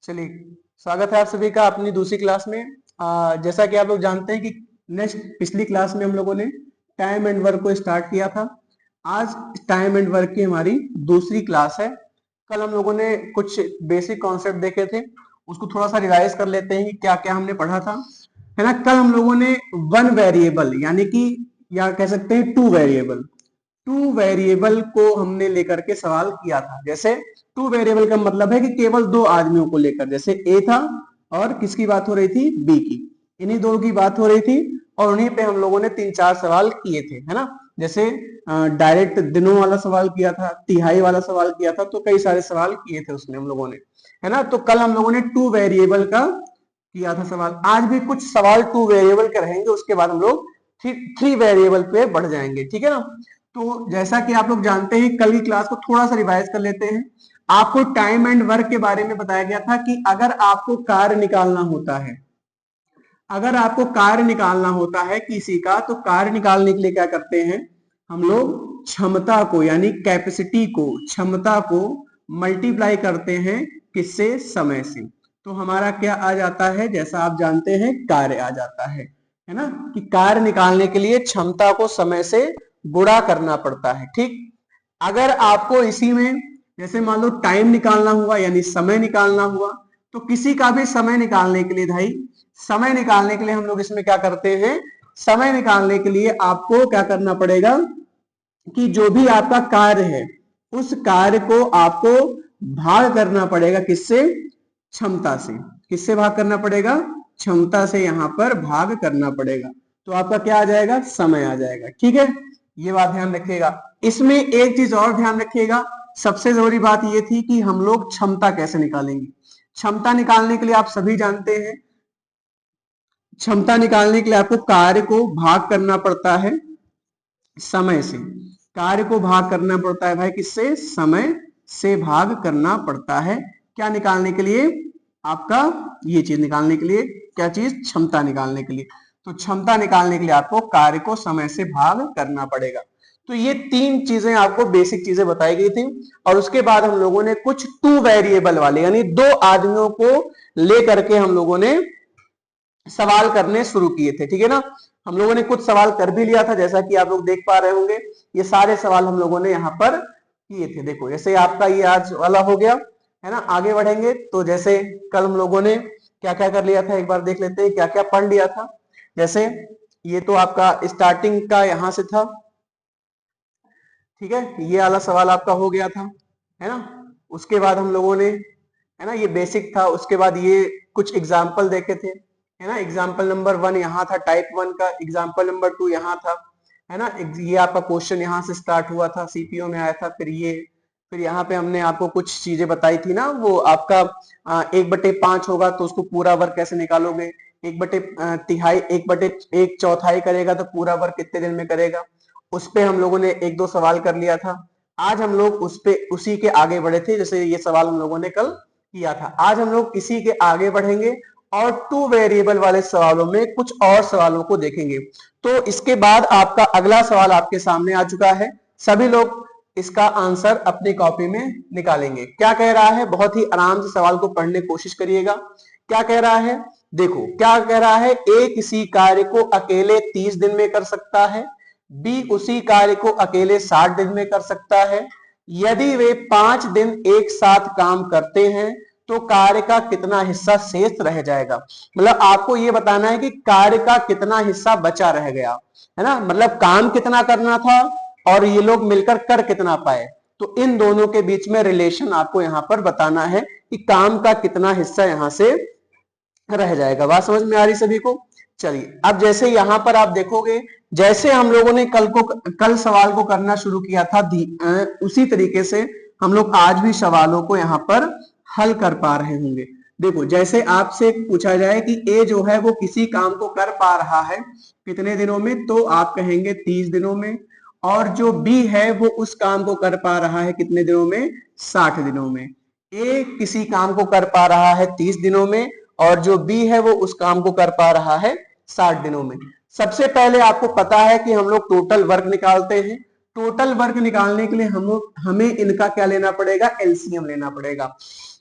चलिए, स्वागत है आप सभी का अपनी दूसरी क्लास में। जैसा कि आप लोग जानते हैं कि नेक्स्ट पिछली क्लास में हम लोगों ने टाइम एंड वर्क को स्टार्ट किया था। आज टाइम एंड वर्क की हमारी दूसरी क्लास है। कल हम लोगों ने कुछ बेसिक कॉन्सेप्ट देखे थे, उसको थोड़ा सा रिवाइज कर लेते हैं कि क्या क्या हमने पढ़ा था, है ना। कल हम लोगों ने वन वेरिएबल यानी कि या कह सकते हैं टू वेरिएबल को हमने लेकर के सवाल किया था। जैसे टू वेरिएबल का मतलब है कि केवल दो आदमियों को लेकर, जैसे ए था और किसकी बात हो रही थी, बी की, इन्हीं दो की बात हो रही थी और उन्हीं पे हम लोगों ने 3-4 सवाल किए थे, है ना। जैसे डायरेक्ट दिनों वाला सवाल किया था, तिहाई वाला सवाल किया था, तो कई सारे सवाल किए थे उसमें हम लोगों ने, है ना। तो कल हम लोगों ने टू वेरिएबल का किया था सवाल। आज भी कुछ सवाल टू वेरिएबल के रहेंगे, उसके बाद हम लोग थ्री वेरिएबल पे बढ़ जाएंगे, ठीक है ना। तो जैसा कि आप लोग जानते हैं, कल की क्लास को थोड़ा सा रिवाइज कर लेते हैं। आपको टाइम एंड वर्क के बारे में बताया गया था कि अगर आपको कार्य निकालना होता है, अगर आपको कार्य निकालना होता है किसी का, तो कार्य निकालने के लिए क्या करते हैं हम लोग, क्षमता को यानी कैपेसिटी को, क्षमता को मल्टीप्लाई करते हैं किससे, समय से। तो हमारा क्या आ जाता है, जैसा आप जानते हैं कार्य आ जाता है ना। कि कार्य निकालने के लिए क्षमता को समय से गुणा करना पड़ता है, ठीक। अगर आपको इसी में जैसे मान लो टाइम निकालना हुआ यानी समय निकालना हुआ, तो किसी का भी समय निकालने के लिए भाई, समय निकालने के लिए हम लोग इसमें क्या करते हैं, समय निकालने के लिए आपको क्या करना पड़ेगा कि जो भी आपका कार्य है उस कार्य को आपको भाग करना पड़ेगा किससे, क्षमता से। किससे भाग करना पड़ेगा, क्षमता से यहां पर भाग करना पड़ेगा। तो आपका क्या आ जाएगा, समय आ जाएगा, ठीक है। ये बात ध्यान रखिएगा। इसमें एक चीज और ध्यान रखिएगा, सबसे जरूरी बात ये थी कि हम लोग क्षमता कैसे निकालेंगे। क्षमता निकालने के लिए आप सभी जानते हैं, क्षमता निकालने के लिए आपको कार्य को भाग करना पड़ता है समय से। कार्य को भाग करना पड़ता है भाई किससे, समय से भाग करना पड़ता है। क्या निकालने के लिए, आपका ये चीज निकालने के लिए, क्या चीज, क्षमता निकालने के लिए। तो क्षमता निकालने के लिए आपको कार्य को समय से भाग करना पड़ेगा। तो ये तीन चीजें आपको बेसिक चीजें बताई गई थी। और उसके बाद हम लोगों ने कुछ टू वेरिएबल वाले यानी दो आदमियों को लेकर के हम लोगों ने सवाल करने शुरू किए थे, ठीक है ना। हम लोगों ने कुछ सवाल कर भी लिया था, जैसा कि आप लोग देख पा रहे होंगे। ये सारे सवाल हम लोगों ने यहाँ पर किए थे। देखो जैसे आपका ये आज वाला हो गया, है ना। आगे बढ़ेंगे तो जैसे कल हम लोगों ने क्या क्या कर लिया था, एक बार देख लेते हैं क्या क्या पढ़ लिया था। जैसे ये तो आपका स्टार्टिंग का यहां से था, ठीक है। ये वाला सवाल आपका हो गया था, है ना। उसके बाद हम लोगों ने, है ना, ये बेसिक था। उसके बाद ये कुछ एग्जाम्पल देखे थे, है ना। एग्जाम्पल नंबर 1 यहाँ था टाइप 1 का, एग्जाम्पल नंबर 2 यहाँ था, है ना। ये आपका क्वेश्चन यहाँ से स्टार्ट हुआ था, सीपीओ में आया था। फिर यहाँ पे हमने आपको कुछ चीजें बताई थी ना, वो आपका 1/5 होगा तो उसको पूरा वर्ग कैसे निकालोगे, 1/तिहाई 1/1/4 करेगा तो पूरा वर्ग कितने दिन में करेगा। उस पे हम लोगों ने एक दो सवाल कर लिया था। आज हम लोग उस पे उसी के आगे बढ़े थे, जैसे ये सवाल हम लोगों ने कल किया था। आज हम लोग इसी के आगे बढ़ेंगे और टू वेरिएबल वाले सवालों में कुछ और सवालों को देखेंगे। तो इसके बाद आपका अगला सवाल आपके सामने आ चुका है। सभी लोग इसका आंसर अपनी कॉपी में निकालेंगे। क्या कह रहा है, बहुत ही आराम से सवाल को पढ़ने की कोशिश करिएगा। क्या कह रहा है, देखो क्या कह रहा है, ए किसी कार्य को अकेले 30 दिन में कर सकता है, बी उसी कार्य को अकेले 60 दिन में कर सकता है। यदि वे 5 दिन एक साथ काम करते हैं तो कार्य का कितना हिस्सा शेष रह जाएगा। मतलब आपको यह बताना है कि कार्य का कितना हिस्सा बचा रह गया, है ना। मतलब काम कितना करना था और ये लोग मिलकर कर कितना पाए। तो इन दोनों के बीच में रिलेशन आपको यहां पर बताना है कि काम का कितना हिस्सा यहां से रह जाएगा। बात समझ में आ रही सभी को। चलिए अब जैसे यहां पर आप देखोगे, जैसे हम लोगों ने कल सवाल को करना शुरू किया था, उसी तरीके से हम लोग आज भी सवालों को यहां पर हल कर पा रहे होंगे। देखो जैसे आपसे पूछा जाए कि ए जो है वो किसी काम को कर पा रहा है कितने दिनों में, तो आप कहेंगे 30 दिनों में। और जो बी है वो उस काम को कर पा रहा है कितने दिनों में, 60 दिनों में। ए किसी काम को कर पा रहा है 30 दिनों में और जो बी है वो उस काम को कर पा रहा है 60 दिनों में। सबसे पहले आपको पता है कि हम लोग टोटल वर्क निकालते हैं। टोटल वर्क निकालने के लिए हमें इनका क्या लेना पड़ेगा, एलसीएम लेना पड़ेगा।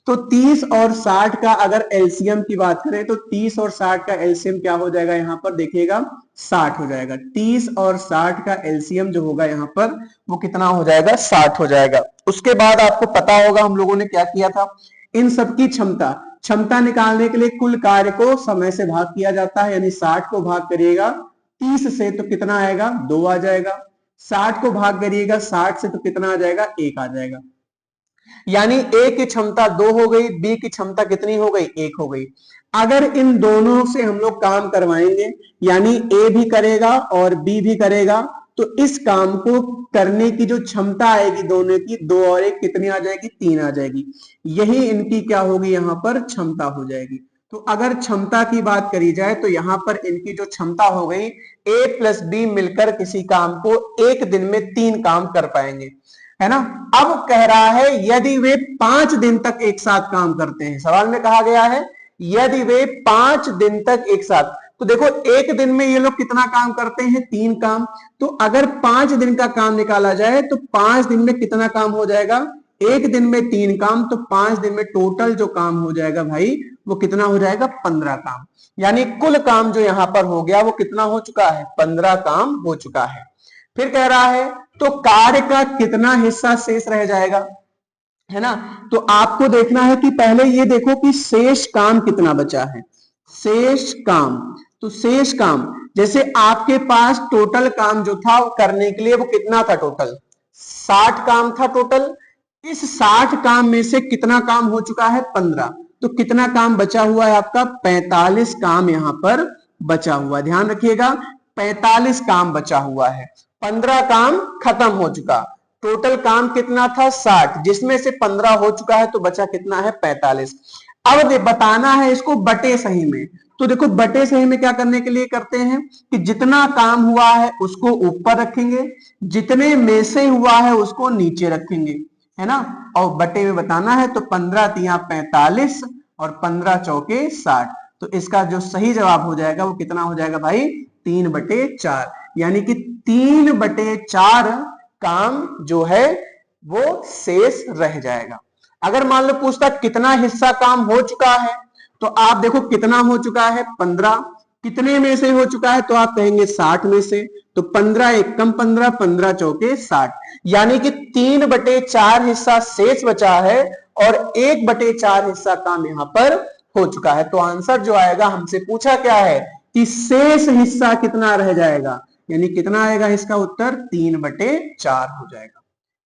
तो 30 और 60 का अगर एलसीएम की बात करें तो 30 और 60 का एलसीएम क्या हो जाएगा, यहां पर देखिएगा 60 हो जाएगा। 30 और 60 का एलसीएम जो होगा यहां पर वो कितना हो जाएगा, 60 हो जाएगा। उसके बाद आपको पता होगा हम लोगों ने क्या किया था, इन सबकी क्षमता क्षमता निकालने के लिए कुल कार्य को समय से भाग किया जाता है, यानी 60 को भाग करिएगा 30 से तो कितना आएगा, 2 आ जाएगा। 60 को भाग करिएगा 60 से तो कितना आ जाएगा, 1 आ जाएगा। यानी ए की क्षमता 2 हो गई, बी की क्षमता कितनी हो गई, 1 हो गई। अगर इन दोनों से हम लोग काम करवाएंगे, यानी ए भी करेगा और बी भी करेगा, तो इस काम को करने की जो क्षमता आएगी दोनों की, 2 और 1 कितनी आ जाएगी, 3 आ जाएगी। यही इनकी क्या होगी, यहां पर क्षमता हो जाएगी। तो अगर क्षमता की बात करी जाए तो यहां पर इनकी जो क्षमता हो गई, ए प्लस बी मिलकर किसी काम को एक दिन में 3 काम कर पाएंगे, है ना। अब कह रहा है यदि वे 5 दिन तक एक साथ काम करते हैं, सवाल में कहा गया है यदि वे 5 दिन तक एक साथ, तो देखो एक दिन में ये लोग कितना काम करते हैं, 3 काम। तो अगर 5 दिन का काम निकाला जाए तो 5 दिन में कितना काम हो जाएगा, एक दिन में 3 काम, तो 5 दिन में टोटल जो काम हो जाएगा भाई वो कितना हो जाएगा, 15 काम। यानी कुल काम जो यहां पर हो गया वो कितना हो चुका है, 15 काम हो चुका है। फिर कह रहा है तो कार्य का कितना हिस्सा शेष रह जाएगा, है ना। तो आपको देखना है कि पहले ये देखो कि शेष काम कितना बचा है, शेष काम। तो शेष काम जैसे आपके पास टोटल काम जो था करने के लिए वो कितना था, टोटल 60 काम था टोटल। इस 60 काम में से कितना काम हो चुका है, 15। तो कितना काम बचा हुआ है आपका, 45 काम यहां पर बचा हुआ, ध्यान रखिएगा 45 काम बचा हुआ है। 15 काम खत्म हो चुका, टोटल काम कितना था 60, जिसमें से 15 हो चुका है, तो बचा कितना है, 45। अब बताना है इसको बटे सही में। तो देखो बटे सही में क्या करने के लिए करते हैं कि जितना काम हुआ है उसको ऊपर रखेंगे, जितने में से हुआ है उसको नीचे रखेंगे, है ना। और बटे में बताना है तो 15 तिया 45 और 15 चौके 60। तो इसका जो सही जवाब हो जाएगा वो कितना हो जाएगा भाई, 3/4। यानी कि 3/4 काम जो है वो शेष रह जाएगा। अगर मान लो पूछता कितना हिस्सा काम हो चुका है, तो आप देखो कितना हो चुका है, 15। कितने में से हो चुका है, तो आप कहेंगे 60 में से। तो 15 एक कम 15, 15 चौके 60। यानी कि 3/4 हिस्सा शेष बचा है और 1/4 हिस्सा काम यहां पर हो चुका है। तो आंसर जो आएगा, हमसे पूछा क्या है कि शेष हिस्सा कितना रह जाएगा, यानी कितना आएगा इसका उत्तर, 3/4 हो जाएगा।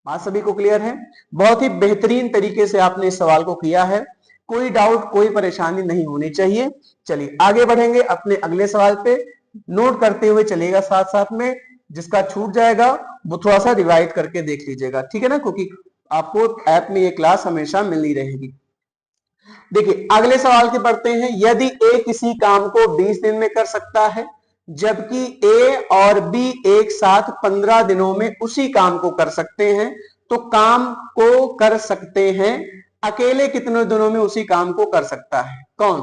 बात सभी को क्लियर है। बहुत ही बेहतरीन तरीके से आपने इस सवाल को किया है, कोई डाउट कोई परेशानी नहीं होनी चाहिए। चलिए आगे बढ़ेंगे अपने अगले सवाल पे, नोट करते हुए चलेगा साथ साथ में। जिसका छूट जाएगा वो थोड़ा सा रिवाइज करके देख लीजिएगा, ठीक है ना, क्योंकि आपको ऐप में ये क्लास हमेशा मिलनी रहेगी। देखिए अगले सवाल के पढ़ते हैं। यदि ए किसी काम को 20 दिन में कर सकता है, जबकि ए और बी एक साथ 15 दिनों में उसी काम को कर सकते हैं, तो काम को कर सकते हैं अकेले कितने दिनों में उसी काम को कर सकता है, कौन।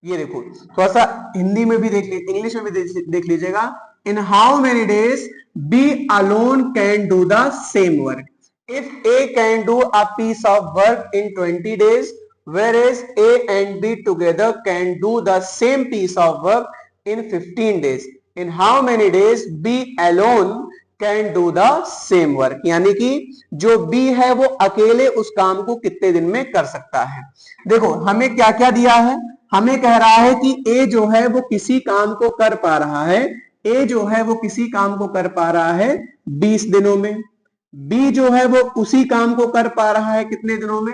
ये देखो थोड़ा सा हिंदी में भी देख लीजिए, इंग्लिश में भी देख लीजिएगा। In how many days B alone can do the same work if A can do a piece of work in 20 days, whereas A and B together can do the same piece of work in 15 days. In how many days B alone can do the same work? यानी कि जो B है वो अकेले उस काम को कितने दिन में कर सकता है। देखो हमें क्या क्या दिया है, हमें कह रहा है कि A जो है वो किसी काम को कर पा रहा है, A जो है वो किसी काम को कर पा रहा है 20 दिनों में, बी जो है वो उसी काम को कर पा रहा है कितने दिनों में,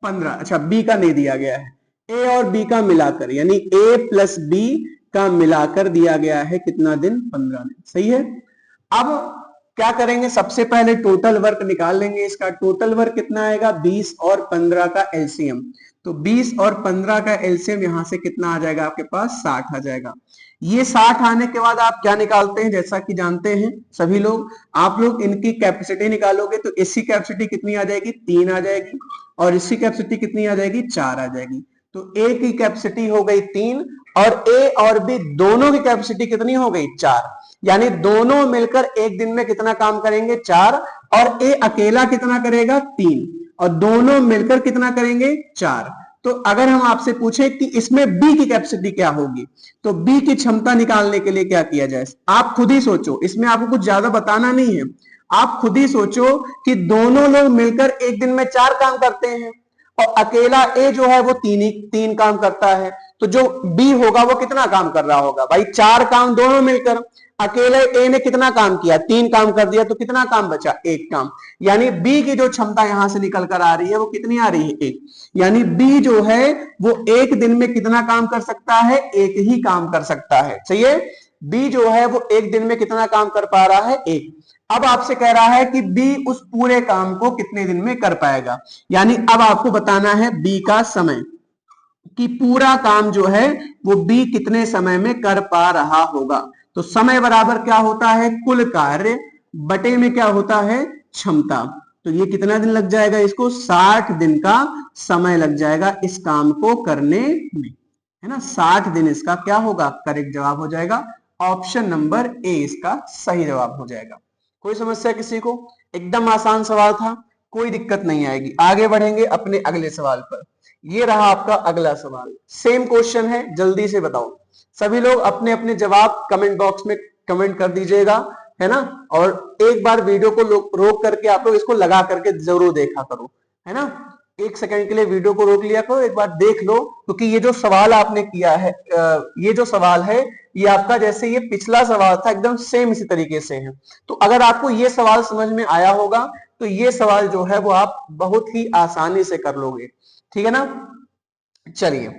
15। अच्छा बी का नहीं दिया गया है, ए और बी का मिलाकर, यानी ए प्लस बी का मिलाकर दिया गया है कितना दिन, 15 दिन, सही है। अब क्या करेंगे, सबसे पहले टोटल वर्क निकाल लेंगे। इसका टोटल वर्क कितना आएगा, 20 और 15 का एलसीएम। तो 20 और 15 का एलसीएम यहां से कितना आ जाएगा आपके पास, 60 आ जाएगा। ये 60 आने के बाद आप क्या निकालते हैं, जैसा कि जानते हैं सभी लोग, आप लोग इनकी कैपेसिटी निकालोगे तो इसकी कैपेसिटी कितनी आ जाएगी, 3 आ जाएगी, और इसकी कैपेसिटी कितनी आ जाएगी, 4 आ जाएगी। तो ए की कैपेसिटी हो गई 3 और ए और बी दोनों की कैपेसिटी कितनी हो गई, 4। यानी दोनों मिलकर एक दिन में कितना काम करेंगे, 4, और ए अकेला कितना करेगा, 3। और दोनों मिलकर कितना करेंगे 4। तो अगर हम आपसे पूछे कि इसमें बी की कैपेसिटी क्या होगी, तो बी की क्षमता निकालने के लिए क्या किया जाए, आप खुद ही सोचो, इसमें आपको कुछ ज्यादा बताना नहीं है। आप खुद ही सोचो कि दोनों लोग मिलकर एक दिन में 4 काम करते हैं और अकेला ए जो है वो तीन काम करता है, तो जो बी होगा वो कितना काम कर रहा होगा भाई, 4 काम दोनों मिलकर। अकेले ए ने कितना काम किया, 3 काम कर दिया, तो कितना काम बचा, 1 काम। यानी बी की जो क्षमता यहां से निकल कर आ रही है वो कितनी आ रही है, 1। यानी बी जो है वो एक दिन में कितना काम कर सकता है, एक ही काम कर सकता है। सही है, बी जो है वो एक दिन में कितना काम कर पा रहा है, 1। अब आपसे कह रहा है कि बी उस पूरे काम को कितने दिन में कर पाएगा, यानी अब आपको बताना है बी का समय, कि पूरा काम जो है वो बी कितने समय में कर पा रहा होगा। तो समय बराबर क्या होता है, कुल कार्य बटे में क्या होता है, क्षमता। तो ये कितना दिन लग जाएगा, इसको 60 दिन का समय लग जाएगा इस काम को करने में, है ना। 60 दिन इसका क्या होगा, करेक्ट जवाब हो जाएगा। ऑप्शन नंबर ए इसका सही जवाब हो जाएगा। कोई समस्या किसी को, एकदम आसान सवाल था, कोई दिक्कत नहीं आएगी। आगे बढ़ेंगे अपने अगले सवाल पर। ये रहा आपका अगला सवाल, सेम क्वेश्चन है, जल्दी से बताओ। सभी लोग अपने अपने जवाब कमेंट बॉक्स में कमेंट कर दीजिएगा, है ना। और एक बार वीडियो को रोक करके आप लोग इसको लगा करके जरूर देखा करो, है ना। 1 सेकंड के लिए वीडियो को रोक लिया करो, एक बार देख लो, क्योंकि ये जो सवाल आपने किया है, ये जो सवाल है ये आपका जैसे ये पिछला सवाल था एकदम सेम इसी तरीके से है। तो अगर आपको ये सवाल समझ में आया होगा तो ये सवाल जो है वो आप बहुत ही आसानी से कर लोगे, ठीक है ना। चलिए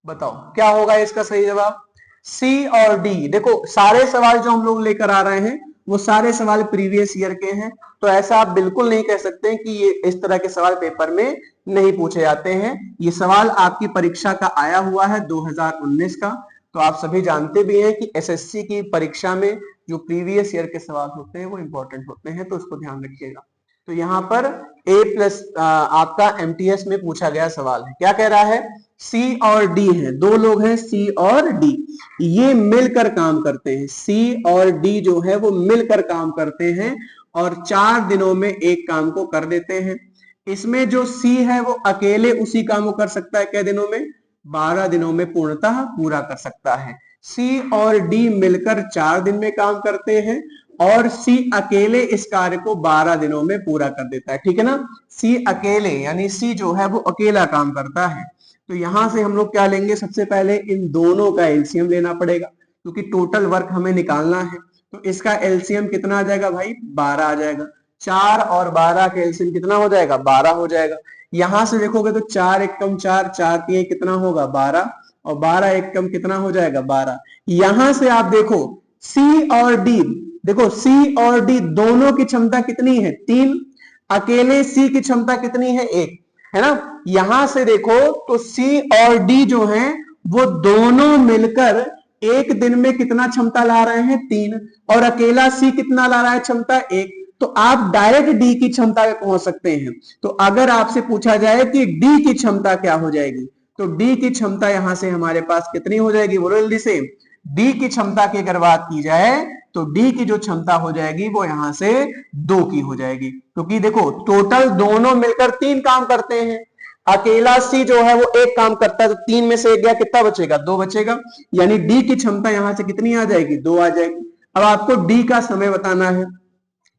बताओ क्या होगा इसका सही जवाब, सी और डी। देखो सारे सवाल जो हम लोग लेकर आ रहे हैं वो सारे सवाल प्रीवियस ईयर के हैं, तो ऐसा आप बिल्कुल नहीं कह सकते कि ये इस तरह के सवाल पेपर में नहीं पूछे जाते हैं। ये सवाल आपकी परीक्षा का आया हुआ है 2019 का। तो आप सभी जानते भी हैं कि एसएससी की परीक्षा में जो प्रीवियस ईयर के सवाल होते हैं वो इंपॉर्टेंट होते हैं, तो उसको ध्यान रखिएगा। तो यहाँ पर ए प्लस आपका एमटीएस में पूछा गया सवाल है, क्या कह रहा है, सी और डी है, दो लोग हैं सी और डी, ये मिलकर काम करते हैं। सी और डी जो है वो मिलकर काम करते हैं और 4 दिनों में एक काम को कर देते हैं। इसमें जो सी है वो अकेले उसी काम को कर सकता है, कै दिनों में, 12 दिनों में पूर्णतः पूरा कर सकता है। सी और डी मिलकर 4 दिन में काम करते हैं और सी अकेले इस कार्य को 12 दिनों में पूरा कर देता है, ठीक है ना। सी अकेले यानी सी जो है वो अकेला काम करता है। तो यहां से हम लोग क्या लेंगे, सबसे पहले इन दोनों का एलसीएम लेना पड़ेगा, क्योंकि टोटल वर्क हमें निकालना है। तो इसका एलसीएम कितना आ जाएगा भाई, 12 आ जाएगा। 4 और 12 का एलसीएम कितना हो जाएगा, 12 हो जाएगा। यहां से देखोगे तो 4 एक कम 4, 4 3 कितना होगा 12, और 12 एक कम कितना हो जाएगा 12। यहां से आप देखो सी और डी, देखो सी और डी दोनों की क्षमता कितनी है, 3। अकेले सी की क्षमता कितनी है, 1, है ना। यहां से देखो तो सी और डी जो हैं वो दोनों मिलकर एक दिन में कितना क्षमता ला रहे हैं, 3, और अकेला सी कितना ला रहा है क्षमता, 1। तो आप डायरेक्ट डी की क्षमता पे पहुंच सकते हैं। तो अगर आपसे पूछा जाए कि डी की क्षमता क्या हो जाएगी, तो डी की क्षमता यहां से हमारे पास कितनी हो जाएगी, बोलो जल्दी से। डी की क्षमता की अगर बात की जाए तो डी की जो क्षमता हो जाएगी वो यहां से 2 की हो जाएगी, क्योंकि देखो टोटल दोनों मिलकर 3 काम करते हैं। अकेला सी जो है वो 1 काम करता है, तो 3 में से 1 गया, कितना बचेगा, 2 बचेगा। यानी डी की क्षमता यहां से कितनी आ जाएगी, 2 आ जाएगी। अब आपको डी का समय बताना है।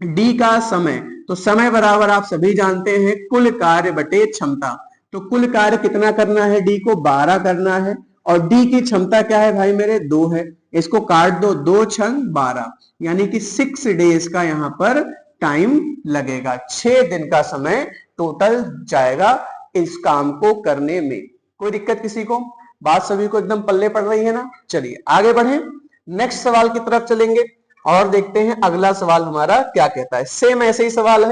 डी का समय, तो समय बराबर आप सभी जानते हैं कुल कार्य बटे क्षमता। तो कुल कार्य कितना करना है, डी को 12 करना है, और डी की क्षमता क्या है भाई मेरे, 2 है। इसको काट दो, 2 छंग 12, यानी कि 6 डेज का यहां पर टाइम लगेगा। 6 दिन का समय टोटल जाएगा इस काम को करने में। कोई दिक्कत किसी को, बात सभी को एकदम पल्ले पड़ रही है ना। चलिए आगे बढ़े, नेक्स्ट सवाल की तरफ चलेंगे और देखते हैं अगला सवाल हमारा क्या कहता है। सेम ऐसे ही सवाल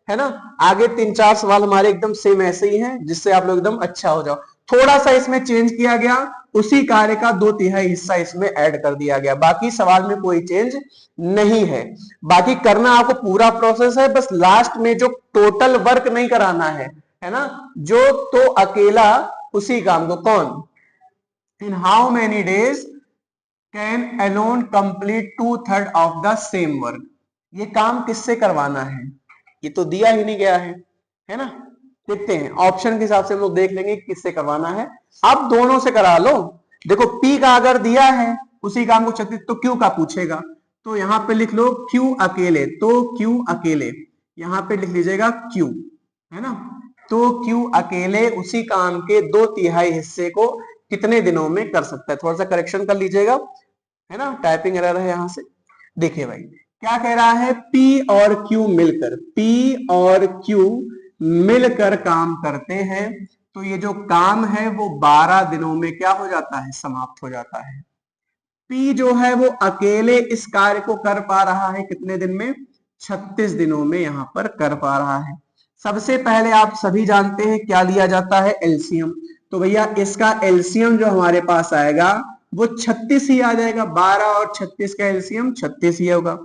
है ना। आगे 3-4 सवाल हमारे एकदम सेम ऐसे ही हैं, जिससे आप लोग एकदम अच्छा हो जाओ। थोड़ा सा इसमें चेंज किया गया, उसी कार्य का 2/3 हिस्सा इसमें ऐड कर दिया गया, बाकी सवाल में कोई चेंज नहीं है। बाकी करना आपको पूरा प्रोसेस है, बस लास्ट में जो टोटल वर्क नहीं कराना है ना, जो तो अकेला उसी काम को, कौन, इन how many days can alone complete 2/3 of the same work. ये काम किससे करवाना है, ये तो दिया ही नहीं गया है है ना। देखते हैं ऑप्शन के हिसाब से हम लोग देख लेंगे किससे करवाना है। अब दोनों से करा लो। देखो P का अगर दिया है उसी काम को 36 तो Q का पूछेगा, तो यहां पे लिख लो Q अकेले, तो Q अकेले यहां पे लिख लीजिएगा Q, है ना। तो Q अकेले उसी काम के 2/3 हिस्से को कितने दिनों में कर सकता है। थोड़ा सा करेक्शन कर लीजिएगा, है ना, टाइपिंग एरर है यहां से। देखिए भाई क्या कह रहा है, P और Q मिलकर, P और Q मिलकर काम करते हैं, तो ये जो काम है वो 12 दिनों में क्या हो जाता है, समाप्त हो जाता है। P जो है वो अकेले इस कार्य को कर पा रहा है कितने दिन में, 36 दिनों में यहां पर कर पा रहा है। सबसे पहले आप सभी जानते हैं क्या लिया जाता है, एलसीएम। तो भैया इसका एलसीएम जो हमारे पास आएगा वो 36 ही आ जाएगा। 12 और 36 का एलसीएम 36 ही होगा।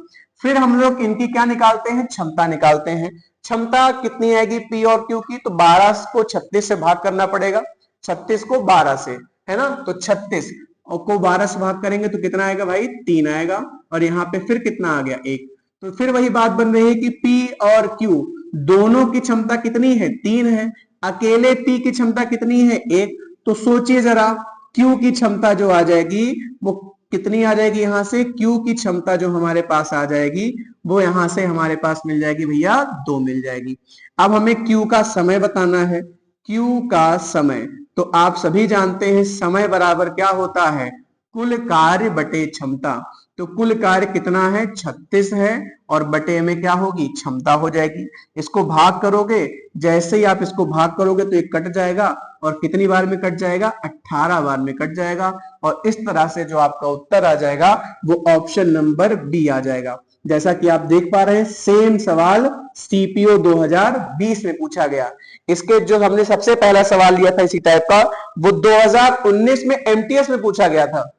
फिर हम लोग इनकी क्या निकालते हैं, क्षमता निकालते हैं। क्षमता कितनी आएगी पी और क्यू की, तो 12 को 36 से भाग करना पड़ेगा, 36 को 12 से, है ना। तो 36 को 12 से भाग करेंगे तो कितना आएगा भाई, 3 आएगा। और यहाँ पे फिर कितना आ गया, 1। तो फिर वही बात बन रही है कि P और Q दोनों की क्षमता कितनी है, 3 है। अकेले P की क्षमता कितनी है, 1। तो सोचिए जरा Q की क्षमता जो आ जाएगी वो कितनी आ जाएगी, यहां से Q की क्षमता जो हमारे पास आ जाएगी वो यहां से हमारे पास मिल जाएगी भैया 2 मिल जाएगी। अब हमें Q का समय बताना है। Q का समय तो आप सभी जानते हैं समय बराबर क्या होता है, कुल कार्य बटे क्षमता। तो कुल कार्य कितना है, 36 है, और बटे में क्या होगी, क्षमता हो जाएगी। इसको भाग करोगे, जैसे ही आप इसको भाग करोगे तो एक कट जाएगा, और कितनी बार में कट जाएगा, 18 बार में कट जाएगा। और इस तरह से जो आपका उत्तर आ जाएगा वो ऑप्शन नंबर बी आ जाएगा। जैसा कि आप देख पा रहे हैं सेम सवाल सीपीओ 2020 में पूछा गया। इसके जो हमने सबसे पहला सवाल लिया था इसी टाइप का वो 2019 में एमटीएस में पूछा गया था।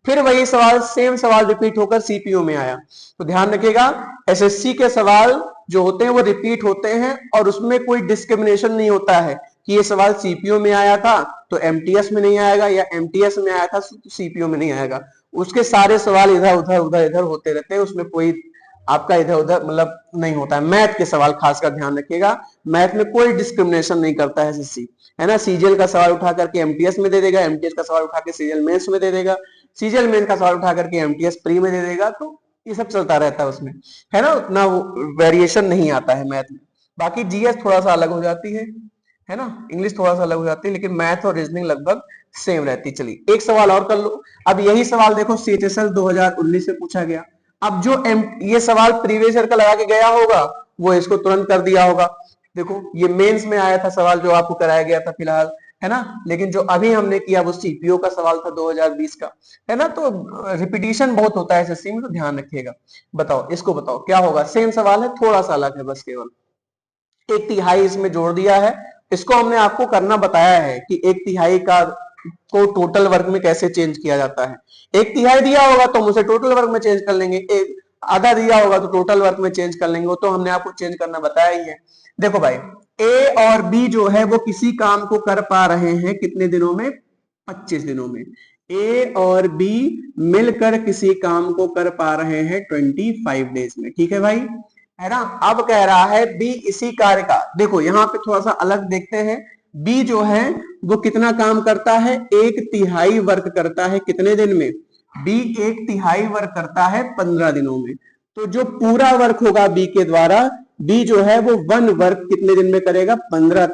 फिर वही सवाल सेम सवाल रिपीट होकर सीपीओ में आया। तो ध्यान रखिएगा एसएससी के सवाल जो होते हैं वो रिपीट होते हैं और उसमें कोई डिस्क्रिमिनेशन नहीं होता है कि ये सवाल सीपीओ में आया था तो एमटीएस में नहीं आएगा, या एमटीएस में आया था तो सीपीओ में नहीं आएगा। उसके सारे सवाल इधर उधर उधर इधर होते रहते हैं, उसमें कोई आपका इधर उधर मतलब नहीं होता है। मैथ के सवाल खासकर ध्यान रखिएगा, मैथ में कोई डिस्क्रिमिनेशन नहीं करता है एसएससी, है ना। सीजीएल का सवाल उठा करके एमटीएस में दे देगा, एमटीएस का सवाल उठा के सीजीएल मेंस में दे देगा, सीजीएल मेन का सवाल उठा करके एमटीएस प्री में दे देगा। तो ये सब चलता रहता है उसमें, है ना, उतना वेरिएशन नहीं आता है मैथ में। बाकी जीएस थोड़ा सा अलग हो जाती है ना, इंग्लिश थोड़ा सा अलग हो जाती है, लेकिन मैथ और रीजनिंग लगभग सेम रहती। चलिए एक सवाल और कर लो। अब यही सवाल देखो सीएचएसएल 2019 में पूछा गया। अब जो ये सवाल प्रीवियस ईयर का लगा के गया होगा वो इसको तुरंत कर दिया होगा। देखो ये मेंस में आया था सवाल जो आपको कराया गया था फिलहाल, है ना, लेकिन जो अभी हमने किया वो सीपीओ का सवाल था 2020 का, है ना। तो रिपीटिशन बहुत होता है एसएससी में, तो ध्यान रखिएगा। बताओ इसको, बताओ क्या होगा, सेम सवाल है थोड़ा सा अलग है बस, केवल 1/3 इसमें जोड़ दिया है। इसको हमने आपको करना बताया है कि 1/3 का को टोटल वर्क में कैसे चेंज किया जाता है। 1/3 दिया होगा तो हम उसे टोटल वर्क में चेंज कर लेंगे, एक आधा दिया होगा तो टोटल वर्क में चेंज कर लेंगे, वो तो हमने आपको चेंज करना बताया ही है। देखो भाई ए और बी जो है वो किसी काम को कर पा रहे हैं कितने दिनों में, 25 दिनों में। ए और बी मिलकर किसी काम को कर पा रहे हैं 25 डेज में, ठीक है भाई, है ना। अब कह रहा है बी इसी कार्य का, देखो यहाँ पे थोड़ा सा अलग देखते हैं। बी जो है वो कितना काम करता है, 1/3 वर्क करता है कितने दिन में, बी 1/3 वर्क करता है 15 दिनों में। तो जो पूरा वर्क होगा बी के द्वारा, बी जो है वो 1 वर्क कितने दिन में करेगा, 15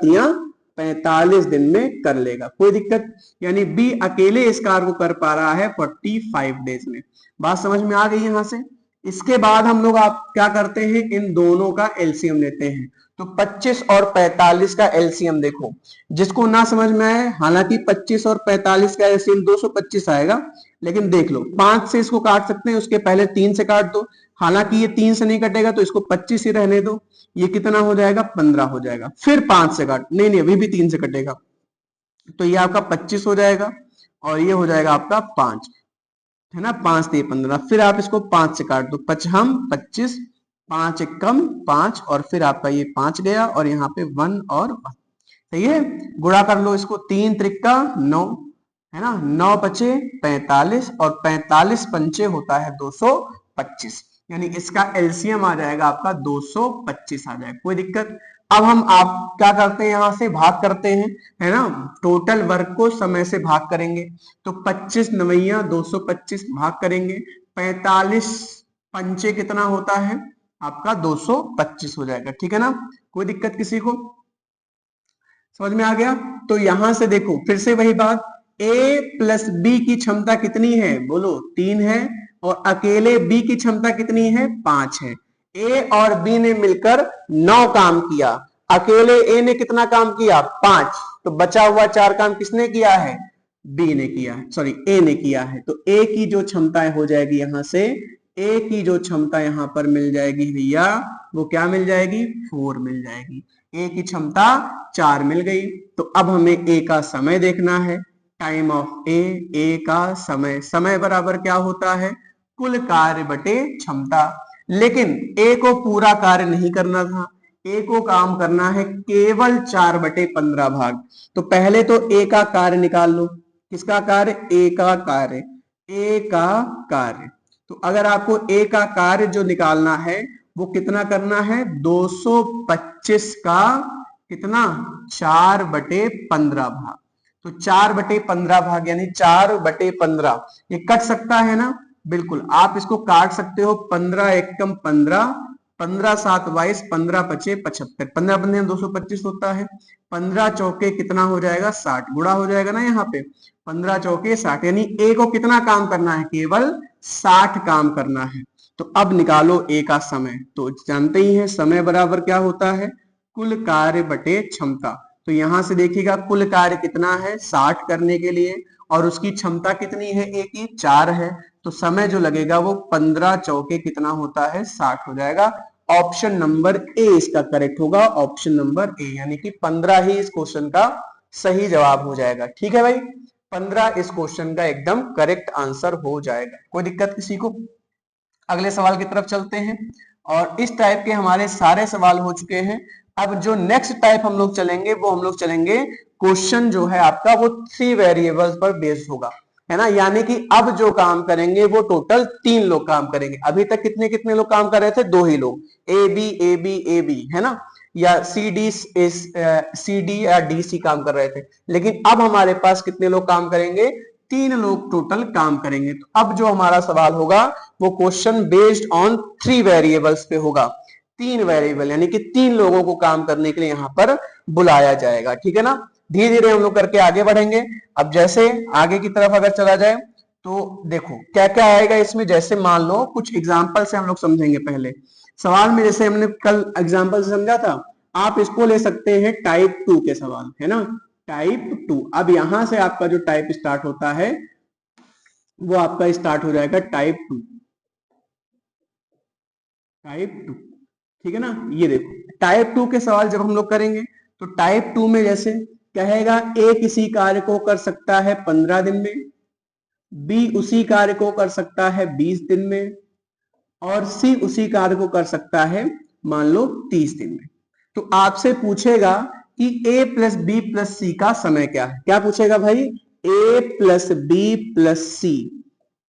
45 दिन में कर लेगा, कोई दिक्कत। यानी बी अकेले इस कार्य को कर पा रहा है 45 डेज में। बात समझ में आ गई यहां से। इसके बाद हम लोग आप क्या करते हैं, इन दोनों का एलसीएम लेते हैं। तो 25 और 45 का एलसीएम देखो, जिसको ना समझ में आए, हालांकि 25 और 45 का एलसीएम 225 आएगा, लेकिन देख लो 5 से इसको काट सकते हैं, उसके पहले 3 से काट दो। हालांकि ये 3 से नहीं कटेगा तो इसको 25 ही रहने दो, ये कितना हो जाएगा, 15 हो जाएगा। फिर 5 से काट, नहीं अभी भी 3 से कटेगा, तो ये आपका 25 हो जाएगा, और ये हो जाएगा आपका 5, है ना, 5 3 15। फिर आप इसको 5 से काट दो, 25, 5 एक कम 5, और फिर आपका ये 5 गया, और यहाँ पे 1 और 1, सही है। गुणा कर लो इसको, 3 त्रिका 9, है ना, 9 पचे 45, और 45 पंचे होता है 225, यानी इसका एलसीएम आ जाएगा आपका 225 आ जाएगा, कोई दिक्कत। अब हम आप क्या करते हैं, यहां से भाग करते हैं, है ना, टोटल वर्क को समय से भाग करेंगे। तो 25 नवैया 225 भाग करेंगे, 45 पंचे कितना होता है आपका 225 हो जाएगा। ठीक है ना, कोई दिक्कत किसी को, समझ में आ गया। तो यहां से देखो फिर से वही बात, ए प्लस बी की क्षमता कितनी है, बोलो 3 है, और अकेले बी की क्षमता कितनी है 5 है। ए और बी ने मिलकर 9 काम किया, अकेले ए ने कितना काम किया 5, तो बचा हुआ 4 काम किसने किया है, बी ने किया है, सॉरी ए ने किया है। तो ए की जो क्षमता हो जाएगी यहां से, ए की जो क्षमता यहां पर मिल जाएगी भैया, वो क्या मिल जाएगी 4 मिल जाएगी। ए की क्षमता 4 मिल गई। तो अब हमें ए का समय देखना है, टाइम ऑफ ए, ए का समय, समय बराबर क्या होता है कुल कार्य बटे क्षमता। लेकिन ए को पूरा कार्य नहीं करना था, ए को काम करना है केवल 4/15 भाग। तो पहले तो ए का कार्य निकाल लो, किसका कार्य, ए का कार्य, ए का कार्य। तो अगर आपको ए का कार्य जो निकालना है वो कितना करना है 225 का कितना 4/15 भाग। तो 4/15 भाग यानी 4/15, ये कट सकता है ना, बिल्कुल आप इसको काट सकते हो, 15 एकम 15, 15 7 22, 15 पचे 75, 15 15 225 होता है, 15 चौके कितना हो जाएगा 60, गुणा हो जाएगा ना यहाँ पे, 15 चौके 60, यानी ए को कितना काम करना है केवल 60 काम करना है। तो अब निकालो ए का समय, तो जानते ही हैं समय बराबर क्या होता है कुल कार्य बटे क्षमता। तो यहां से देखिएगा कुल कार्य कितना है 60 करने के लिए, और उसकी क्षमता कितनी है ए की 4 है, तो समय जो लगेगा वो 15 चौके कितना होता है 60 हो जाएगा। ऑप्शन नंबर ए इसका करेक्ट होगा, ऑप्शन नंबर ए, यानी कि 15 ही इस क्वेश्चन का सही जवाब हो जाएगा। ठीक है भाई, 15 इस क्वेश्चन का एकदम करेक्ट आंसर हो जाएगा। कोई दिक्कत किसी को, अगले सवाल की तरफ चलते हैं। और इस टाइप के हमारे सारे सवाल हो चुके हैं। अब जो नेक्स्ट टाइप हम लोग चलेंगे वो हम लोग चलेंगे क्वेश्चन जो है आपका वो 3 वेरिएबल्स पर बेस्ड होगा, है ना, यानी कि अब जो काम करेंगे वो टोटल 3 लोग काम करेंगे। अभी तक कितने कितने लोग काम कर रहे थे, 2 ही लोग, A B A B A B, है ना, या सी डी या डी सी काम कर रहे थे। लेकिन अब हमारे पास कितने लोग काम करेंगे, 3 लोग टोटल काम करेंगे। तो अब जो हमारा सवाल होगा वो क्वेश्चन बेस्ड ऑन 3 वेरिएबल्स पे होगा, 3 वेरिएबल, यानी कि 3 लोगों को काम करने के लिए यहां पर बुलाया जाएगा। ठीक है ना, धीरे धीरे हम लोग करके आगे बढ़ेंगे। अब जैसे आगे की तरफ अगर चला जाए तो देखो क्या क्या आएगा इसमें, जैसे मान लो कुछ एग्जाम्पल से हम लोग समझेंगे। पहले सवाल में जैसे हमने कल एग्जाम्पल से समझा था, आप इसको ले सकते हैं टाइप 2 के सवाल, है ना, टाइप 2। अब यहां से आपका जो टाइप स्टार्ट होता है वो आपका स्टार्ट हो जाएगा टाइप 2, टाइप 2। ठीक है ना, ये देखो टाइप 2 के सवाल जब हम लोग करेंगे तो टाइप 2 में जैसे कहेगा ए किसी कार्य को कर सकता है 15 दिन में, बी उसी कार्य को कर सकता है 20 दिन में, और सी उसी कार्य को कर सकता है मान लो 30 दिन में। तो आपसे पूछेगा कि ए प्लस बी प्लस सी का समय क्या है, क्या पूछेगा भाई, ए प्लस बी प्लस सी,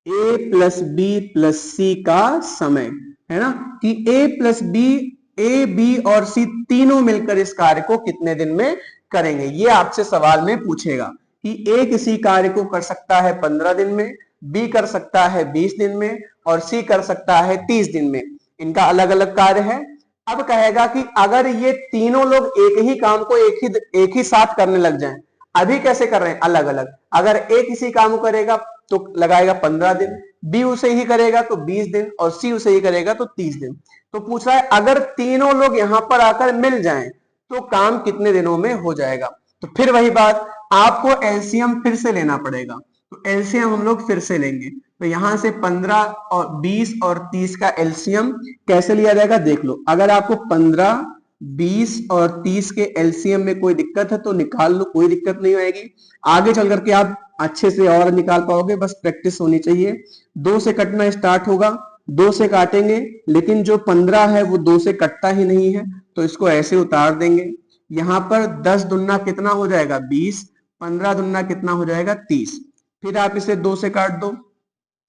ए प्लस बी प्लस सी का समय, है ना, कि ए प्लस बी, ए बी और सी तीनों मिलकर इस कार्य को कितने दिन में करेंगे, ये आपसे सवाल में पूछेगा कि ए किसी कार्य को कर सकता है 15 दिन में, बी कर सकता है 20 दिन में, और सी कर सकता है 30 दिन में। इनका अलग अलग कार्य है। अब कहेगा कि अगर ये तीनों लोग एक ही काम को एक ही साथ करने लग जाएं, अभी कैसे कर रहे हैं अलग अलग, अगर ए किसी काम को करेगा तो लगाएगा 15 दिन, बी उसे ही करेगा तो 20 दिन, और सी उसे ही करेगा तो 30 दिन। तो पूछ रहा है अगर तीनों लोग यहां पर आकर मिल जाएं तो काम कितने दिनों में हो जाएगा। तो फिर वही बात, आपको एलसीएम फिर से लेना पड़ेगा। तो एलसीएम हम लोग फिर से लेंगे। तो यहां से 15 और 20 और 30 का एलसीएम कैसे लिया जाएगा देख लो। अगर आपको 15, 20 और 30 के एलसीएम में कोई दिक्कत है तो निकाल लो, कोई दिक्कत नहीं होगी। आगे चल करके आप अच्छे से और निकाल पाओगे, बस प्रैक्टिस होनी चाहिए। 2 से कटना स्टार्ट होगा, 2 से काटेंगे, लेकिन जो 15 है वो 2 से कटता ही नहीं है, तो इसको ऐसे उतार देंगे। यहां पर 10 दुना कितना हो जाएगा 20, 15 दुना कितना हो जाएगा 30। फिर आप इसे 2 से काट दो,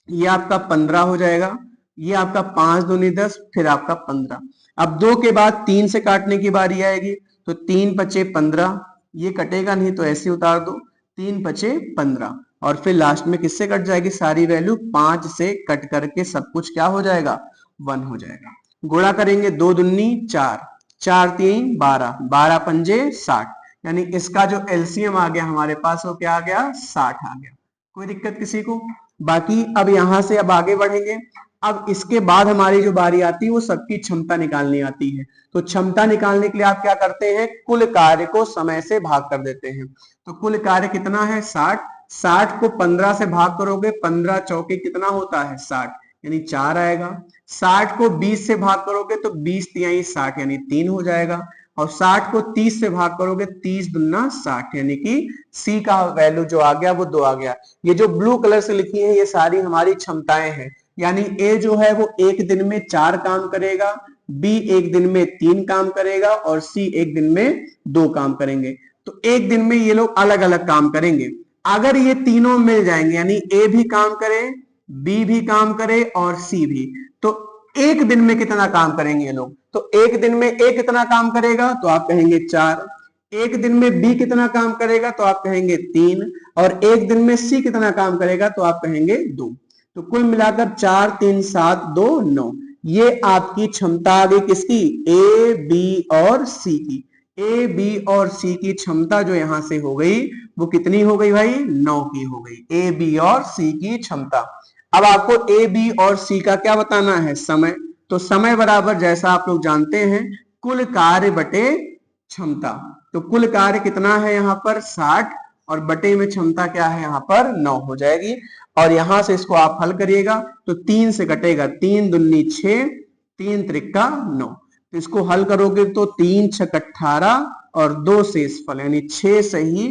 ये आपका 15 हो जाएगा, ये आपका 5 दूनी 10, फिर आपका 15। अब 2 के बाद 3 से काटने की बारी आएगी, तो 3 पचे 15, ये कटेगा नहीं तो ऐसे उतार दो, 3 पचे 15, और फिर लास्ट में किससे कट जाएगी सारी वैल्यू, 5 से कट करके सब कुछ क्या हो जाएगा, 1 हो जाएगा। गुणा करेंगे, 2 दूनी 4, 4 3 12, 12 पंजे 60, यानी इसका जो एलसीएम आ गया हमारे पास वो क्या आ गया, 60 आ गया। कोई दिक्कत किसी को? बाकी अब यहां से अब आगे बढ़ेंगे। अब इसके बाद हमारी जो बारी आती है वो सबकी क्षमता निकालनी आती है। तो क्षमता निकालने के लिए आप क्या करते हैं, कुल कार्य को समय से भाग कर देते हैं। तो कुल कार्य कितना है, 60, 60 को 15 से भाग करोगे, 15 चौके कितना होता है, 60, यानी 4 आएगा। 60 को 20 से भाग करोगे तो 20 तिहाई 60, यानी 3 हो जाएगा। और 60 को 30 से भाग करोगे, 30 दुना 60, यानी कि सी का वैल्यू जो आ गया वो 2 आ गया। ये जो ब्लू कलर से लिखी है ये सारी हमारी क्षमताएं हैं, यानी ए जो है वो एक दिन में 4 काम करेगा, बी एक दिन में 3 काम करेगा, और सी एक दिन में 2 काम करेंगे। तो एक दिन में ये लोग अलग अलग काम करेंगे। अगर ये तीनों मिल जाएंगे, यानी ए भी काम करे, बी भी काम करे और सी भी, तो एक दिन में कितना काम करेंगे ये लोग? तो एक दिन में ए कितना काम करेगा, तो आप कहेंगे 4। एक दिन में बी कितना काम करेगा, तो आप कहेंगे 3। और एक दिन में सी कितना काम करेगा, तो आप कहेंगे 2। तो कुल मिलाकर 4 3 7 2 9, ये आपकी क्षमता आ गई किसकी, ए बी और सी की। ए बी और सी की क्षमता जो यहां से हो गई वो कितनी हो गई भाई, 9 की हो गई, ए बी और सी की क्षमता। अब आपको ए बी और सी का क्या बताना है, समय। तो समय बराबर जैसा आप लोग जानते हैं कुल कार्य बटे क्षमता। तो कुल कार्य कितना है यहाँ पर 60, और बटे में क्षमता क्या है यहाँ पर 9 हो जाएगी। और यहां से इसको आप हल करिएगा तो 3 से कटेगा, 3 दूनी 6, 3 त्रिका 9। तो इसको हल करोगे तो 3 6 18 और 2 शेषफल, यानी 6 से ही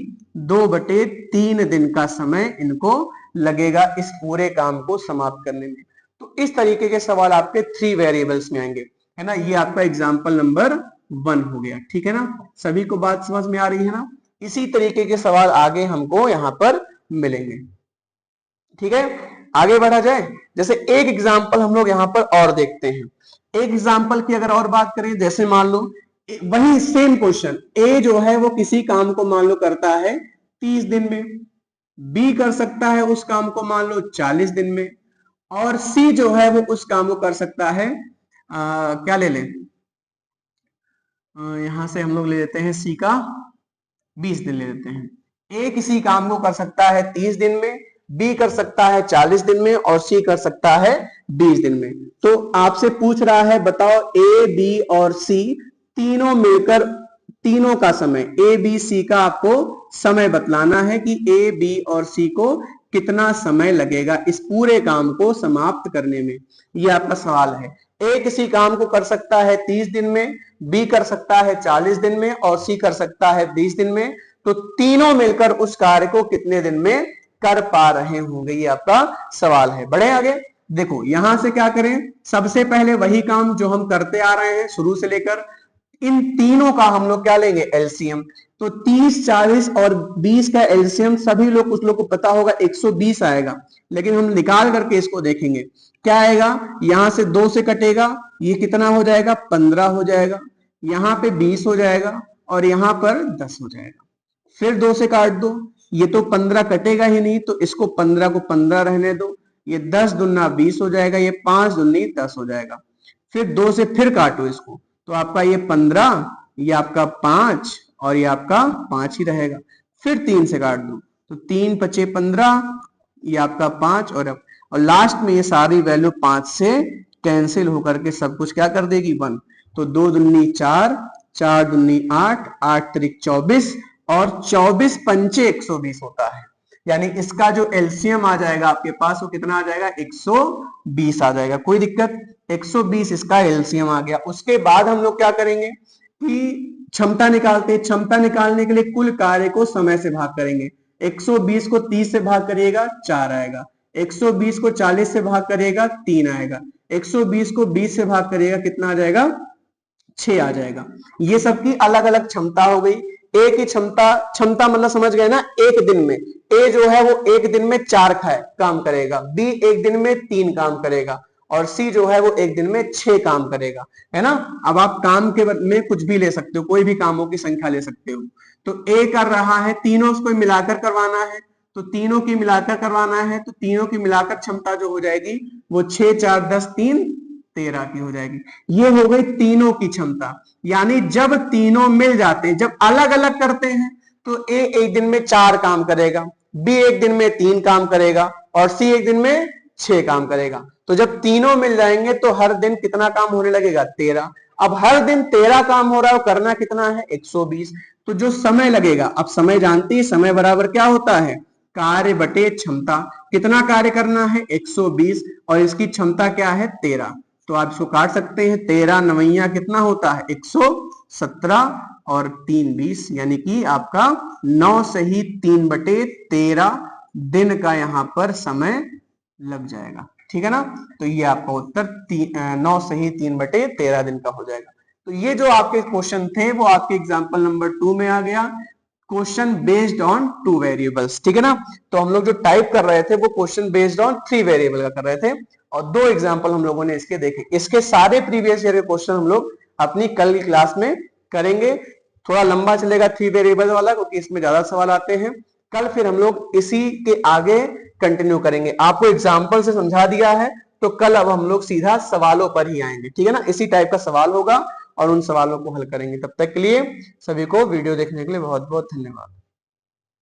2/3 दिन का समय इनको लगेगा इस पूरे काम को समाप्त करने में। तो इस तरीके के सवाल आपके 3 वेरिएबल्स में आएंगे, है ना। ये आपका एग्जाम्पल नंबर 1 हो गया, ठीक है ना। सभी को बात समझ में आ रही है ना। इसी तरीके के सवाल आगे हमको यहाँ पर मिलेंगे, ठीक है। आगे बढ़ा जाए, जैसे एक एग्जाम्पल हम लोग यहाँ पर और देखते हैं। एक एग्जाम्पल की अगर और बात करें, जैसे मान लो वही सेम क्वेश्चन, ए जो है वो किसी काम को मान लो करता है 30 दिन में, बी कर सकता है उस काम को मान लो 40 दिन में, और सी जो है वो उस काम को कर सकता है क्या ले लें, यहां से हम लोग ले लेते हैं सी का 20 दिन ले लेते हैं। ए किसी काम को कर सकता है 30 दिन में, बी कर सकता है 40 दिन में, और सी कर सकता है 20 दिन में। तो आपसे पूछ रहा है बताओ ए बी और सी तीनों मिलकर तीनों का समय, ए बी सी का आपको समय बतलाना है कि ए बी और सी को कितना समय लगेगा इस पूरे काम को समाप्त करने में। यह आपका सवाल है। ए किसी काम को कर सकता है 30 दिन में, बी कर सकता है 40 दिन में, और सी कर सकता है 20 दिन में। तो तीनों मिलकर उस कार्य को कितने दिन में कर पा रहे होंगे, ये आपका सवाल है। बढ़े आगे, देखो यहां से क्या करें, सबसे पहले वही काम जो हम करते आ रहे हैं शुरू से लेकर, इन तीनों का हम लोग क्या लेंगे, एलसीएम। तो 30 40 और 20 का एलसीएम सभी लोग, कुछ लोग को पता होगा 120 आएगा, लेकिन हम निकाल करके इसको देखेंगे क्या आएगा। यहां से 2 से कटेगा, ये कितना हो जाएगा, 15 हो जाएगा। यहाँ पे 20 हो जाएगा, और यहाँ पर 10 हो जाएगा। फिर 2 से काट दो, ये तो 15 कटेगा ही नहीं, तो इसको 15 को 15 रहने दो, ये 10 दूना 20 हो जाएगा, ये 5 दूनी 10 हो जाएगा। फिर 2 से फिर काटो इसको, तो आपका ये 15, ये आपका 5, और ये आपका 5 ही रहेगा। फिर 3 से काट दो, तो 3 पचे 15, ये आपका 5, और लास्ट में ये सारी वैल्यू 5 से कैंसिल होकर के सब कुछ क्या कर देगी, 1। तो 2 दूनी 4, 4 दूनी 8, 8 त्रिक 24, और 24 पंचे 120 होता है। यानी इसका जो एलसीएम आ जाएगा आपके पास वो कितना आ जाएगा, 120 आ जाएगा। कोई दिक्कत, 120 इसका एलसीएम आ गया। उसके बाद हम लोग क्या करेंगे कि क्षमता निकालते हैं। क्षमता निकालने के लिए कुल कार्य को समय से भाग करेंगे। 120 को 30 से भाग करिएगा 4 आएगा, 120 को 40 से भाग करिएगा 3 आएगा, 120 को 20 से भाग करिएगा कितना आ जाएगा, 6 आ जाएगा। ये सबकी अलग अलग क्षमता हो गई। ए की क्षमता, क्षमता मतलब समझ गए ना, एक दिन में ए जो है वो एक दिन में 4 काम करेगा, बी एक दिन में 3 काम करेगा, और सी जो है वो एक दिन में 6 काम करेगा, है ना। अब आप काम के में कुछ भी ले सकते हो, कोई भी कामों की संख्या ले सकते हो। तो ए कर रहा है, तीनों को मिलाकर करवाना है, तो तीनों की मिलाकर करवाना है, तो तीनों की मिलाकर क्षमता जो हो जाएगी वो 6 4 10 3 13 की हो जाएगी। ये हो गई तीनों की क्षमता। यानी जब तीनों मिल जाते हैं, जब अलग अलग करते हैं, तो ए एक दिन में 4 काम करेगा, बी एक दिन में 3 काम करेगा और सी एक दिन में 6 काम करेगा। तो जब तीनों मिल जाएंगे तो हर दिन कितना काम होने लगेगा? 13। अब हर दिन 13 काम हो रहा है, करना कितना है? 120। तो जो समय लगेगा, अब समय जानती है, समय बराबर क्या होता है? कार्य बटे क्षमता। कितना कार्य करना है? 120, और इसकी क्षमता क्या है? 13। तो आप इसको काट सकते हैं, 13 नवैया कितना होता है? 117 और 3 20, यानी कि आपका 9 सही 3 बटे 13 दिन का यहां पर समय लग जाएगा। ठीक है ना। तो ये आपका उत्तर 9 सही 3 बटे 13 दिन का हो जाएगा। तो ये जो आपके क्वेश्चन थे वो आपके एग्जाम्पल नंबर 2 में आ गया, क्वेश्चन बेस्ड ऑन 2 वेरिएबल्स। ठीक है ना। तो हम लोग जो टाइप कर रहे थे वो क्वेश्चन बेस्ड ऑन 3 वेरिएबल का कर रहे थे, और 2 एग्जाम्पल हम लोगों ने इसके देखे। इसके सारे प्रीवियस ईयर के क्वेश्चन हम लोग अपनी कल की क्लास में करेंगे। थोड़ा लंबा चलेगा 3 वेरिएबल वाला, क्योंकि इसमें ज्यादा सवाल आते हैं। कल फिर हम लोग इसी के आगे कंटिन्यू करेंगे। आपको एग्जाम्पल से समझा दिया है, तो कल अब हम लोग सीधा सवालों पर ही आएंगे। ठीक है ना। इसी टाइप का सवाल होगा और उन सवालों को हल करेंगे। तब तक के लिए सभी को वीडियो देखने के लिए बहुत बहुत धन्यवाद।